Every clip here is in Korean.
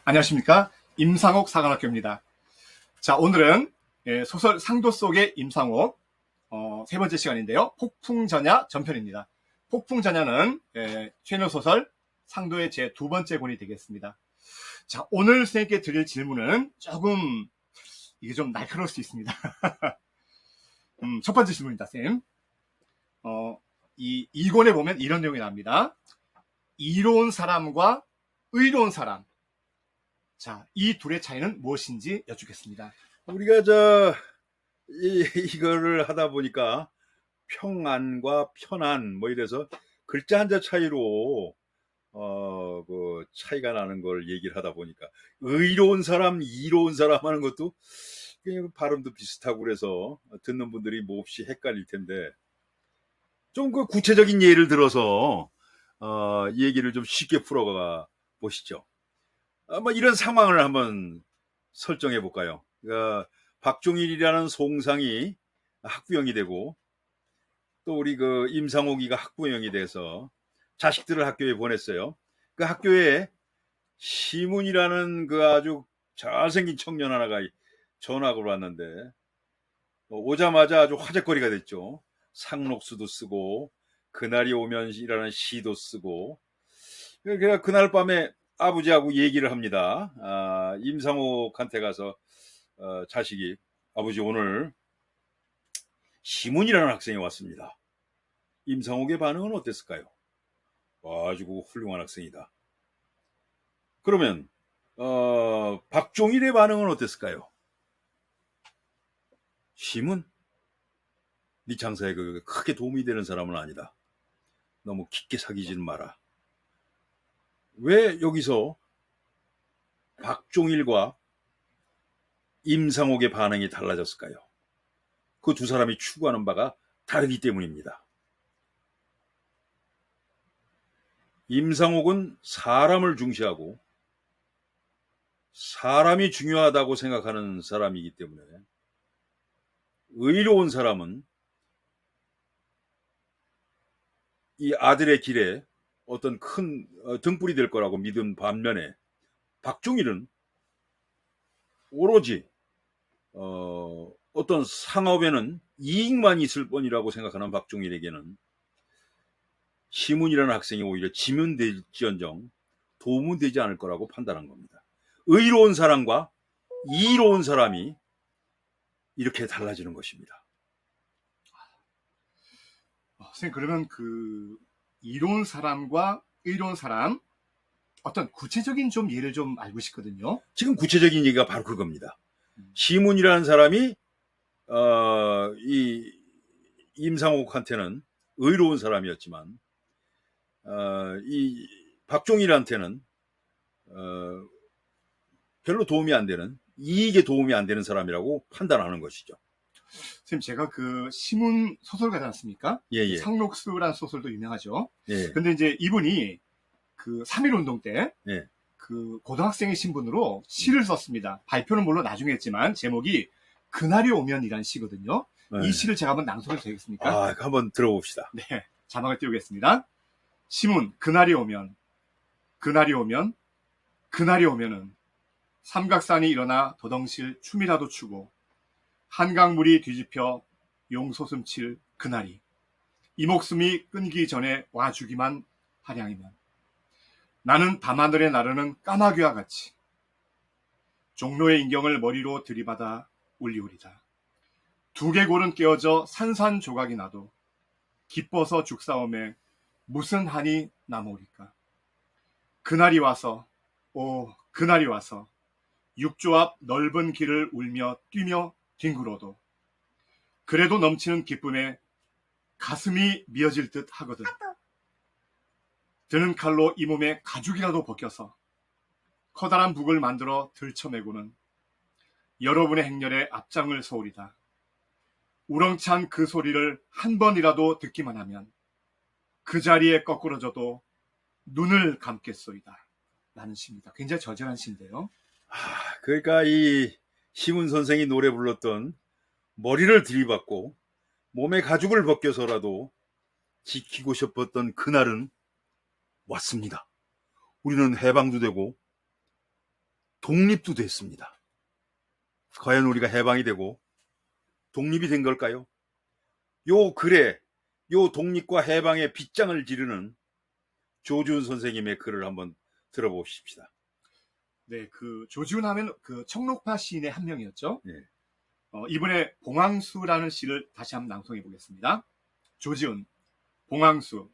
안녕하십니까. 임상옥 사관학교입니다. 자, 오늘은 소설 상도 속의 임상옥 세 번째 시간인데요. 폭풍전야 전편입니다. 폭풍전야는 최연소 소설 상도의 제 두 번째 권이 되겠습니다. 자, 오늘 선생님께 드릴 질문은 조금 이게 좀 날카로울 수 있습니다. 첫 번째 질문입니다, 쌤. 이 권에 보면 이런 내용이 나옵니다. 이로운 사람과 의로운 사람. 자, 이 둘의 차이는 무엇인지 여쭙겠습니다. 우리가 이거를 하다 보니까 평안과 편안 뭐 이래서 글자 한자 차이로 그 차이가 나는 걸 얘기를 하다 보니까 의로운 사람, 이로운 사람 하는 것도 그냥 발음도 비슷하고 그래서 듣는 분들이 몹시 헷갈릴 텐데 좀 그 구체적인 예를 들어서 얘기를 좀 쉽게 풀어가 보시죠. 뭐 이런 상황을 한번 설정해 볼까요? 박종일이라는 송상이 학부형이 되고 또 우리 그 임상옥이가 학부형이 돼서 자식들을 학교에 보냈어요. 그 학교에 시문이라는 그 아주 잘생긴 청년 하나가 전학을 왔는데 오자마자 아주 화제거리가 됐죠. 상록수도 쓰고 그날이 오면이라는 시도 쓰고 그래서 그날 밤에 아버지하고 얘기를 합니다. 임상옥한테 가서 자식이 아버지 오늘 시문이라는 학생이 왔습니다. 임상옥의 반응은 어땠을까요? 아주 훌륭한 학생이다. 그러면 박종일의 반응은 어땠을까요? 시문? 네 장사에 크게 도움이 되는 사람은 아니다. 너무 깊게 사귀지는 마라. 왜 여기서 박종일과 임상옥의 반응이 달라졌을까요? 그 두 사람이 추구하는 바가 다르기 때문입니다. 임상옥은 사람을 중시하고 사람이 중요하다고 생각하는 사람이기 때문에 의로운 사람은 이 아들의 길에 어떤 큰 등불이 될 거라고 믿은 반면에 박종일은 오로지 어떤 상업에는 이익만 있을 뿐이라고 생각하는 박종일에게는 시문이라는 학생이 오히려 지면 될지언정 도움은 되지 않을 거라고 판단한 겁니다. 의로운 사람과 이로운 사람이 이렇게 달라지는 것입니다. 선생님, 그러면 이로운 사람과 의로운 사람 어떤 구체적인 좀 예를 좀 알고 싶거든요. 지금 구체적인 얘기가 바로 그겁니다. 시문이라는 사람이 이 임상옥한테는 의로운 사람이었지만 이 박종일한테는 별로 도움이 안 되는, 이익에 도움이 안 되는 사람이라고 판단하는 것이죠. 선생님, 제가 시문 소설가지 않습니까? 예. 상록수라는 소설도 유명하죠. 예. 근데 이제 이분이 3.1운동 때 예. 고등학생의 신분으로 시를 썼습니다. 발표는 물론 나중에 했지만 제목이 그날이 오면이라는 시거든요. 예. 이 시를 제가 한번 낭송해도 되겠습니까? 한번 들어봅시다. 네, 자막을 띄우겠습니다. 시문, 그날이 오면, 그날이 오면, 그날이 오면은 삼각산이 일어나 도덩실 춤이라도 추고 한강물이 뒤집혀 용소숨칠 그날이 이 목숨이 끊기 전에 와주기만 하량이면 나는 밤하늘에 나르는 까마귀와 같이 종로의 인경을 머리로 들이받아 울리우리다. 두 개골은 깨어져 산산조각이 나도 기뻐서 죽사옴에 무슨 한이 남으리까. 그날이 와서 그날이 와서 육조 앞 넓은 길을 울며 뛰며 뒹굴어도 그래도 넘치는 기쁨에 가슴이 미어질 듯 하거든. 드는 칼로 이 몸에 가죽이라도 벗겨서 커다란 북을 만들어 들쳐매고는 여러분의 행렬에 앞장을 서오리다. 우렁찬 그 소리를 한 번이라도 듣기만 하면 그 자리에 거꾸러져도 눈을 감겠소이다. 라는 시입니다. 굉장히 저절한 시인데요. 그러니까 이 시문 선생이 노래 불렀던 머리를 들이받고 몸에 가죽을 벗겨서라도 지키고 싶었던 그날은 왔습니다. 우리는 해방도 되고 독립도 됐습니다. 과연 우리가 해방이 되고 독립이 된 걸까요? 요 글에 요 독립과 해방의 빗장을 지르는 조지훈 선생님의 글을 한번 들어보십시다. 네, 그 조지훈 하면 그 청록파 시인의 한 명이었죠. 네. 이번에 봉황수라는 시를 다시 한번 낭송해 보겠습니다. 조지훈, 봉황수.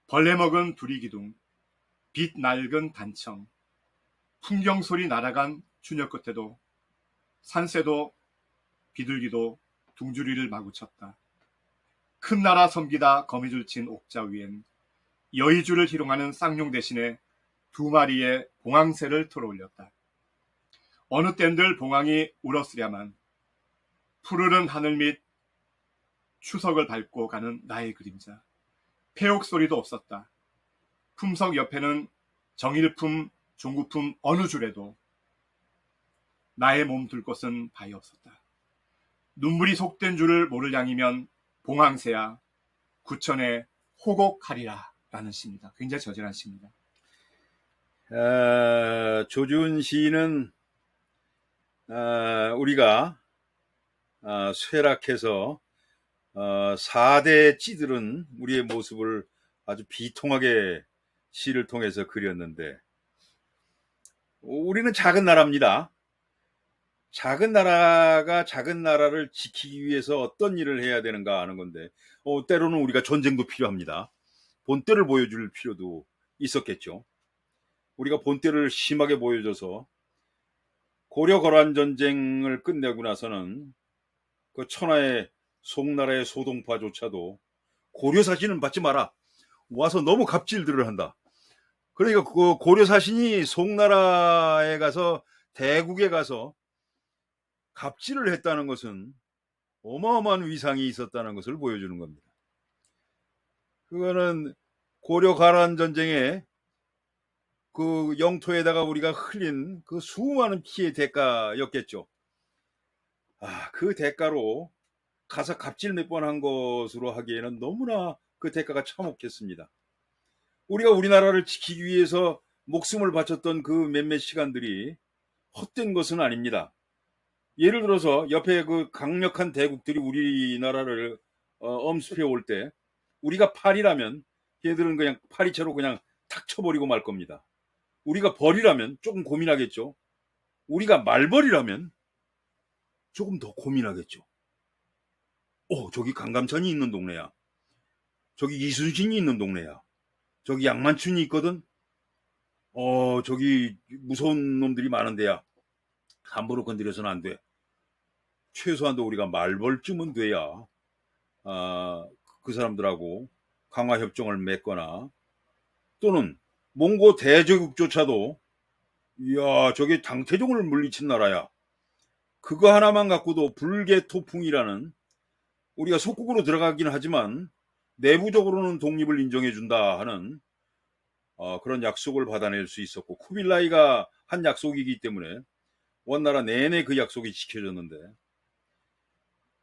벌레 먹은 두리기둥, 빛 낡은 단청, 풍경 소리 날아간 추녀 끝에도 산새도 비둘기도 둥주리를 마구 쳤다. 큰 나라 섬기다 거미줄 친 옥자 위엔 여의주를 희롱하는 쌍용 대신에 두 마리의 봉황새를 틀어올렸다. 어느 땐들 봉황이 울었으랴만 푸르른 하늘 밑 추석을 밟고 가는 나의 그림자. 폐옥 소리도 없었다. 품석 옆에는 정일품, 종구품 어느 줄에도 나의 몸 둘 곳은 바위 없었다. 눈물이 속된 줄을 모를 양이면 봉황새야 구천에 호곡하리라 라는 시입니다. 굉장히 저절한 시입니다. 조지훈 시인은 우리가 쇠락해서 4대 찌들은 우리의 모습을 아주 비통하게 시를 통해서 그렸는데, 우리는 작은 나라입니다. 작은 나라가 작은 나라를 지키기 위해서 어떤 일을 해야 되는가 하는 건데, 때로는 우리가 전쟁도 필요합니다. 본때를 보여줄 필요도 있었겠죠. 우리가 본때를 심하게 보여줘서 고려 거란 전쟁을 끝내고 나서는 그 천하의 송나라의 소동파조차도 고려 사신은 받지 마라. 와서 너무 갑질들을 한다. 그러니까 그 고려 사신이 송나라에 가서 대국에 가서 갑질을 했다는 것은 어마어마한 위상이 있었다는 것을 보여주는 겁니다. 그거는 고려 가란 전쟁에 그 영토에다가 우리가 흘린 그 수많은 피해 대가였겠죠. 그 대가로 가서 갑질 몇 번 한 것으로 하기에는 너무나 그 대가가 참혹했습니다. 우리가 우리나라를 지키기 위해서 목숨을 바쳤던 그 몇몇 시간들이 헛된 것은 아닙니다. 예를 들어서 옆에 그 강력한 대국들이 우리나라를 엄습해 올 때 우리가 팔이라면 걔들은 그냥 파리채로 그냥 탁 쳐버리고 말 겁니다. 우리가 벌이라면 조금 고민하겠죠. 우리가 말벌이라면 조금 더 고민하겠죠. 저기 강감찬이 있는 동네야. 저기 이순신이 있는 동네야. 저기 양만춘이 있거든. 저기 무서운 놈들이 많은데야. 함부로 건드려서는 안 돼. 최소한도 우리가 말벌쯤은 돼야 그 사람들하고 강화협정을 맺거나, 또는 몽고 대제국조차도 이야 저게 당태종을 물리친 나라야. 그거 하나만 갖고도 불개토풍이라는, 우리가 속국으로 들어가긴 하지만 내부적으로는 독립을 인정해준다 하는 그런 약속을 받아낼 수 있었고, 쿠빌라이가 한 약속이기 때문에 원나라 내내 그 약속이 지켜졌는데,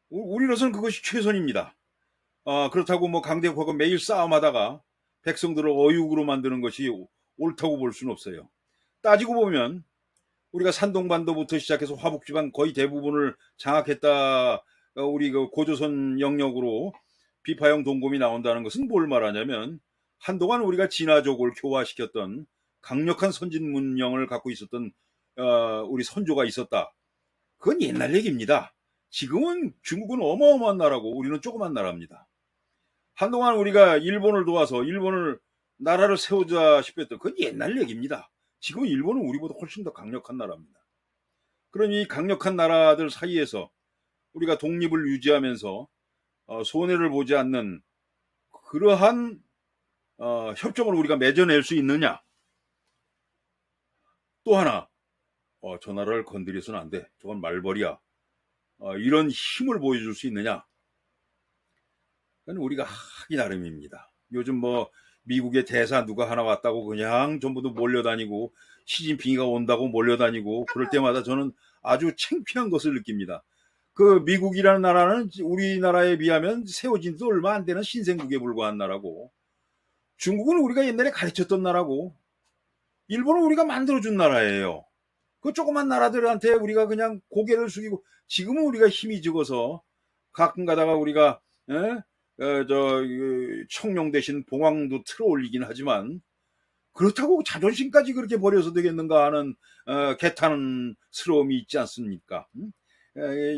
우리로서는 그것이 최선입니다. 그렇다고 뭐 강대국하고 매일 싸움하다가 백성들을 어육으로 만드는 것이 옳다고 볼 수는 없어요. 따지고 보면 우리가 산동반도부터 시작해서 화북지방 거의 대부분을 장악했다, 우리 그 고조선 영역으로 비파형 동검이 나온다는 것은 뭘 말하냐면, 한동안 우리가 진화족을 교화시켰던 강력한 선진 문명을 갖고 있었던 우리 선조가 있었다. 그건 옛날 얘기입니다. 지금은 중국은 어마어마한 나라고 우리는 조그만 나라입니다. 한동안 우리가 일본을 도와서 일본을 나라를 세우자 싶었던, 그건 옛날 얘기입니다. 지금 일본은 우리보다 훨씬 더 강력한 나라입니다. 그러니 이 강력한 나라들 사이에서 우리가 독립을 유지하면서 손해를 보지 않는 그러한 협정을 우리가 맺어낼 수 있느냐. 또 하나, 저 나라를 건드려서는 안 돼. 저건 말벌이야. 이런 힘을 보여줄 수 있느냐. 그건 우리가 하기 나름입니다. 요즘 뭐 미국의 대사 누가 하나 왔다고 그냥 전부 다 몰려다니고, 시진핑이가 온다고 몰려다니고, 그럴 때마다 저는 아주 창피한 것을 느낍니다. 그 미국이라는 나라는 우리나라에 비하면 세워진 지 얼마 안 되는 신생국에 불과한 나라고, 중국은 우리가 옛날에 가르쳤던 나라고, 일본은 우리가 만들어준 나라예요. 그 조그만 나라들한테 우리가 그냥 고개를 숙이고, 지금은 우리가 힘이 적어서 가끔 가다가 우리가 청룡 대신 봉황도 틀어 올리긴 하지만, 그렇다고 자존심까지 그렇게 버려서 되겠는가 하는 개탄스러움이 있지 않습니까?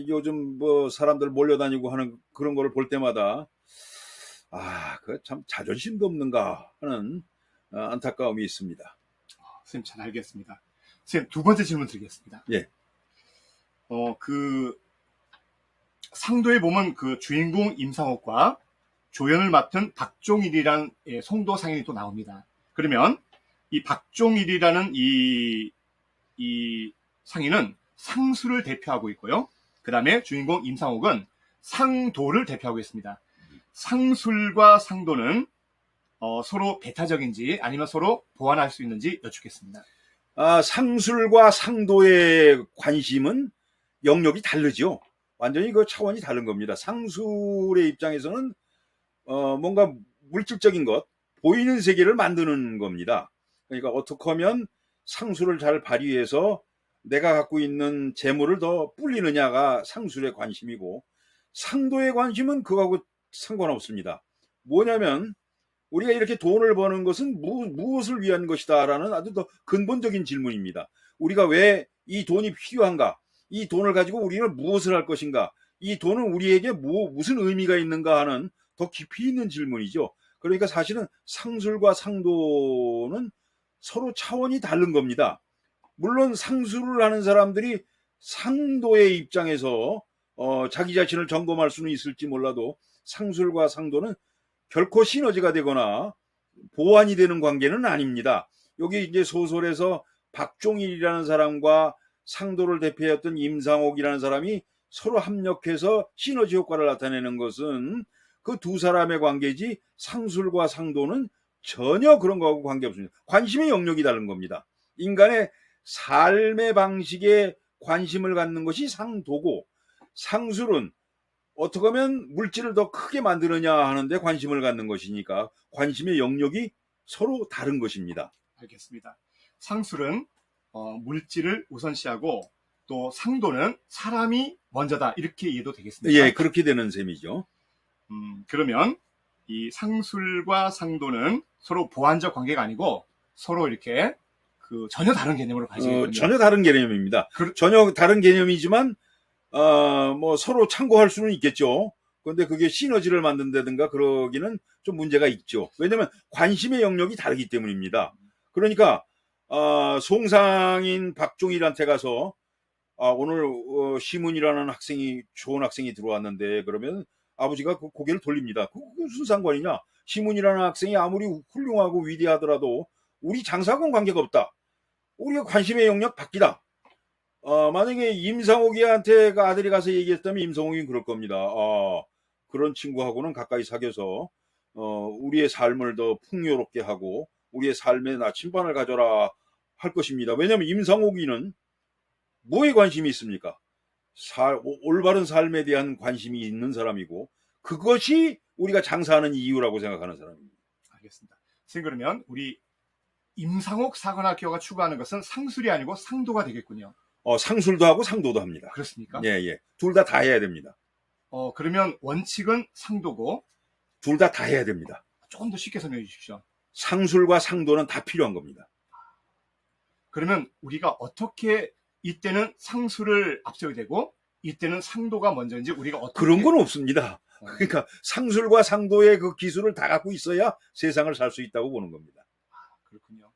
요즘 뭐 사람들 몰려다니고 하는 그런 거를 볼 때마다 그 참 자존심도 없는가 하는 안타까움이 있습니다. 선생님 잘 알겠습니다. 선생님 두 번째 질문 드리겠습니다. 예. 상도에 보면 그 주인공 임상옥과 조연을 맡은 박종일이라는 송도 상인이 또 나옵니다. 그러면 이 박종일이라는 이 상인은 상수를 대표하고 있고요. 그 다음에 주인공 임상옥은 상도를 대표하고 있습니다. 상술과 상도는 서로 배타적인지 아니면 서로 보완할 수 있는지 여쭙겠습니다. 상술과 상도의 관심은 영역이 다르죠. 완전히 그 차원이 다른 겁니다. 상술의 입장에서는 뭔가 물질적인 것, 보이는 세계를 만드는 겁니다. 그러니까 어떻게 하면 상술을 잘 발휘해서 내가 갖고 있는 재물을 더 불리느냐가 상술의 관심이고, 상도의 관심은 그거하고 상관없습니다. 뭐냐면 우리가 이렇게 돈을 버는 것은 무엇을 위한 것이다라는 아주 더 근본적인 질문입니다. 우리가 왜 이 돈이 필요한가? 이 돈을 가지고 우리는 무엇을 할 것인가? 이 돈은 우리에게 무슨 의미가 있는가 하는 더 깊이 있는 질문이죠. 그러니까 사실은 상술과 상도는 서로 차원이 다른 겁니다. 물론 상술을 하는 사람들이 상도의 입장에서 자기 자신을 점검할 수는 있을지 몰라도, 상술과 상도는 결코 시너지가 되거나 보완이 되는 관계는 아닙니다. 여기 이제 소설에서 박종일이라는 사람과 상도를 대표했던 임상옥이라는 사람이 서로 합력해서 시너지 효과를 나타내는 것은 그 두 사람의 관계지, 상술과 상도는 전혀 그런 거하고 관계없습니다. 관심의 영역이 다른 겁니다. 인간의 삶의 방식에 관심을 갖는 것이 상도고, 상술은 어떻게 하면 물질을 더 크게 만드느냐 하는데 관심을 갖는 것이니까 관심의 영역이 서로 다른 것입니다. 알겠습니다. 상술은 물질을 우선시하고, 또 상도는 사람이 먼저다, 이렇게 이해도 되겠습니다. 예, 그렇게 되는 셈이죠. 그러면 이 상술과 상도는 서로 보완적 관계가 아니고 서로 이렇게 전혀 다른 개념으로 가지고 있군요. 전혀 다른 개념입니다. 전혀 다른 개념이지만 뭐 서로 참고할 수는 있겠죠. 그런데 그게 시너지를 만든다든가 그러기는 좀 문제가 있죠. 왜냐하면 관심의 영역이 다르기 때문입니다. 그러니까 송상인 박종일한테 가서 오늘 시문이라는 좋은 학생이 들어왔는데, 그러면 아버지가 그 고개를 돌립니다. 그게 무슨 상관이냐? 시문이라는 학생이 아무리 훌륭하고 위대하더라도 우리 장사하고는 관계가 없다. 우리가 관심의 영역 바뀌다. 만약에 임상옥이한테 아들이 가서 얘기했다면 임상옥이 그럴 겁니다. 그런 친구하고는 가까이 사귀어서 우리의 삶을 더 풍요롭게 하고 우리의 삶에 나침반을 가져라 할 것입니다. 왜냐하면 임상옥이는 뭐에 관심이 있습니까? 올바른 삶에 대한 관심이 있는 사람이고, 그것이 우리가 장사하는 이유라고 생각하는 사람입니다. 알겠습니다. 선생님, 그러면 우리 임상옥 사관학교가 추구하는 것은 상술이 아니고 상도가 되겠군요. 상술도 하고 상도도 합니다. 그렇습니까? 예. 둘 다 해야 됩니다. 그러면 원칙은 상도고, 둘 다 해야 됩니다. 조금 더 쉽게 설명해 주십시오. 상술과 상도는 다 필요한 겁니다. 그러면 우리가 어떻게 이때는 상술을 앞세우게 되고 이때는 상도가 먼저인지 우리가 어떻게... 그런 건 없습니다. 그러니까 상술과 상도의 그 기술을 다 갖고 있어야 세상을 살 수 있다고 보는 겁니다. 그렇군요.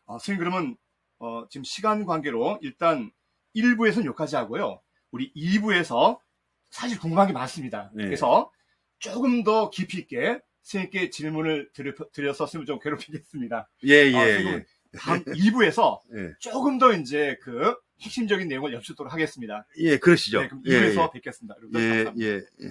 선생님, 그러면 지금 시간 관계로 일단 1부에서는 여기까지 하고요. 우리 2부에서 사실 궁금한 게 많습니다. 네. 그래서 조금 더 깊이 있게 선생님께 질문을 드려서 선생님 좀 괴롭히겠습니다. 예. 다음 2부에서 예. 조금 더 이제 핵심적인 내용을 여쭙도록 하겠습니다. 예, 그러시죠. 네, 그럼 2부에서 뵙겠습니다. 여러분, 예, 감사합니다. 예.